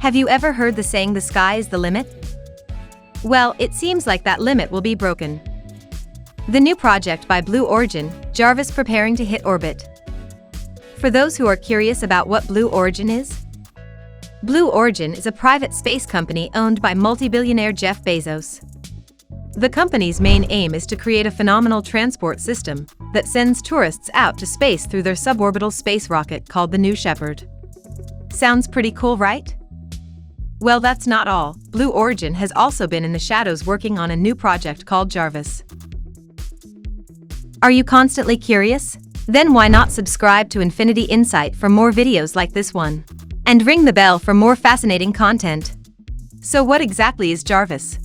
Have you ever heard the saying, the sky is the limit? Well, it seems like that limit will be broken. The new project by Blue Origin, Jarvis, preparing to hit orbit. For those who are curious about what Blue Origin is, Blue Origin is a private space company owned by multi-billionaire Jeff Bezos. The company's main aim is to create a phenomenal transport system that sends tourists out to space through their suborbital space rocket called the new Shephard. Sounds pretty cool, right? Well, that's not all. Blue Origin has also been in the shadows working on a new project called Jarvis. Are you constantly curious? Then why not subscribe to Infiniti Insight for more videos like this one? And ring the bell for more fascinating content. So what exactly is Jarvis?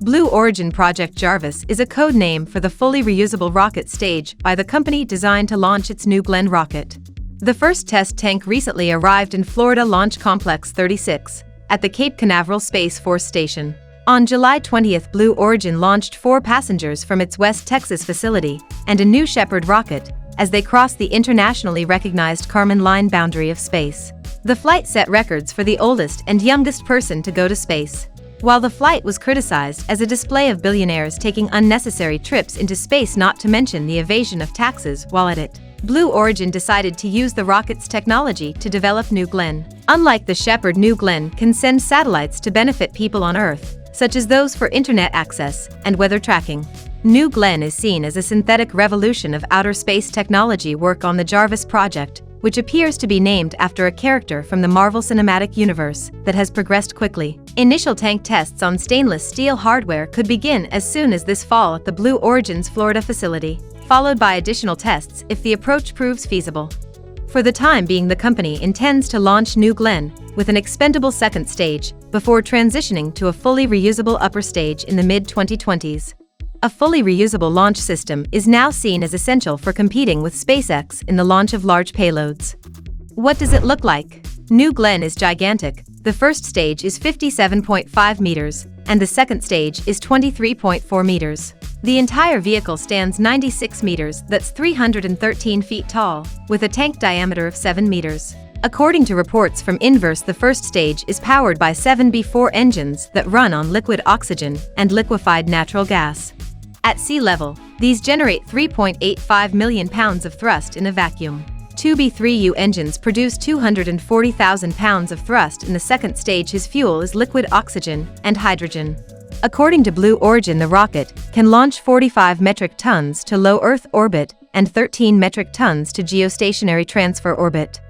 Blue Origin Project Jarvis is a code name for the fully reusable rocket stage by the company designed to launch its New Glenn rocket. The first test tank recently arrived in Florida Launch Complex 36 at the Cape Canaveral Space Force Station. On July 20th, Blue Origin launched 4 passengers from its West Texas facility and a new Shephard rocket as they crossed the internationally recognized Karman line boundary of space. The flight set records for the oldest and youngest person to go to space. While the flight was criticized as a display of billionaires taking unnecessary trips into space, not to mention the evasion of taxes while at it, Blue Origin decided to use the rocket's technology to develop New Glenn. Unlike the Shephard, New Glenn can send satellites to benefit people on Earth, such as those for internet access and weather tracking. New Glenn is seen as a synthetic revolution of outer space technology work on the Jarvis project, which appears to be named after a character from the Marvel Cinematic Universe that has progressed quickly. Initial tank tests on stainless steel hardware could begin as soon as this fall at the Blue Origin's Florida facility, followed by additional tests if the approach proves feasible. For the time being, the company intends to launch New Glenn with an expendable second stage before transitioning to a fully reusable upper stage in the mid-2020s. A fully reusable launch system is now seen as essential for competing with SpaceX in the launch of large payloads. What does it look like? New Glenn is gigantic. The first stage is 57.5 meters, and the second stage is 23.4 meters. The entire vehicle stands 96 meters, that's 313 feet tall, with a tank diameter of 7 meters. According to reports from Inverse, the first stage is powered by 7 B4 engines that run on liquid oxygen and liquefied natural gas. At sea level, these generate 3.85 million pounds of thrust in a vacuum. 2 B3U engines produce 240,000 pounds of thrust in the second stage. His fuel is liquid oxygen and hydrogen. According to Blue Origin, the rocket can launch 45 metric tons to low Earth orbit and 13 metric tons to geostationary transfer orbit.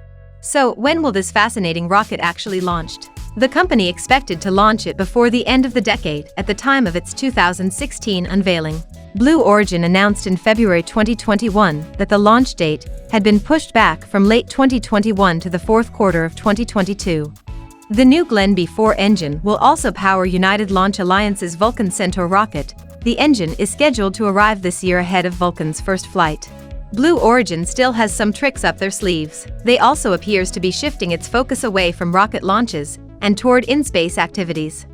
So, when will this fascinating rocket actually launched? The company expected to launch it before the end of the decade at the time of its 2016 unveiling. Blue Origin announced in February 2021 that the launch date had been pushed back from late 2021 to the fourth quarter of 2022. The New Glenn B4 engine will also power United Launch Alliance's Vulcan Centaur rocket. The engine is scheduled to arrive this year ahead of Vulcan's first flight. Blue Origin still has some tricks up their sleeves. They also appears to be shifting its focus away from rocket launches and toward in-space activities.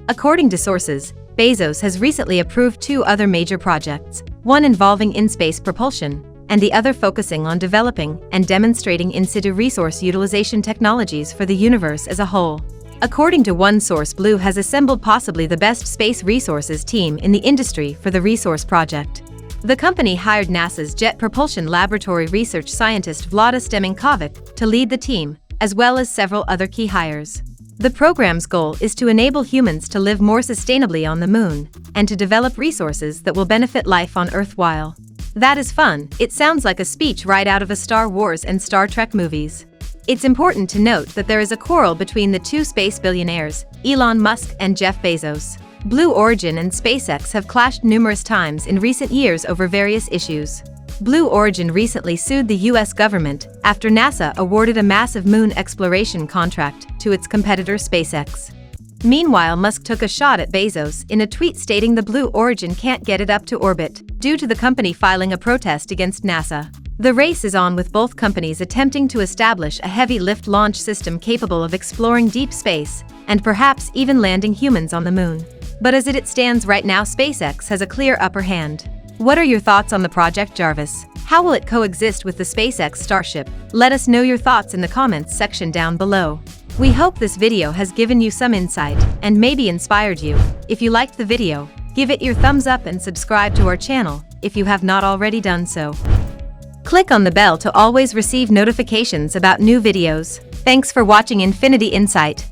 According to sources, Bezos has recently approved 2 other major projects, one involving in-space propulsion, and the other focusing on developing and demonstrating in-situ resource utilization technologies for the universe as a whole. According to one source, Blue has assembled possibly the best space resources team in the industry for the resource project. The company hired NASA's Jet Propulsion Laboratory research scientist Vlada Stemenkovic to lead the team, as well as several other key hires. The program's goal is to enable humans to live more sustainably on the moon and to develop resources that will benefit life on Earth. While that is fun, it sounds like a speech right out of a Star Wars and Star Trek movies. It's important to note that there is a quarrel between the 2 space billionaires, Elon Musk and Jeff Bezos. Blue Origin and SpaceX have clashed numerous times in recent years over various issues. Blue Origin recently sued the US government after NASA awarded a massive moon exploration contract to its competitor SpaceX. Meanwhile, Musk took a shot at Bezos in a tweet stating the Blue Origin can't get it up to orbit due to the company filing a protest against NASA. The race is on, with both companies attempting to establish a heavy lift launch system capable of exploring deep space and perhaps even landing humans on the moon. But as it stands right now, SpaceX has a clear upper hand. What are your thoughts on the project Jarvis? How will it coexist with the SpaceX Starship? Let us know your thoughts in the comments section down below. We hope this video has given you some insight and maybe inspired you. If you liked the video, give it your thumbs up and subscribe to our channel if you have not already done so. Click on the bell to always receive notifications about new videos. Thanks for watching Infiniti Insight.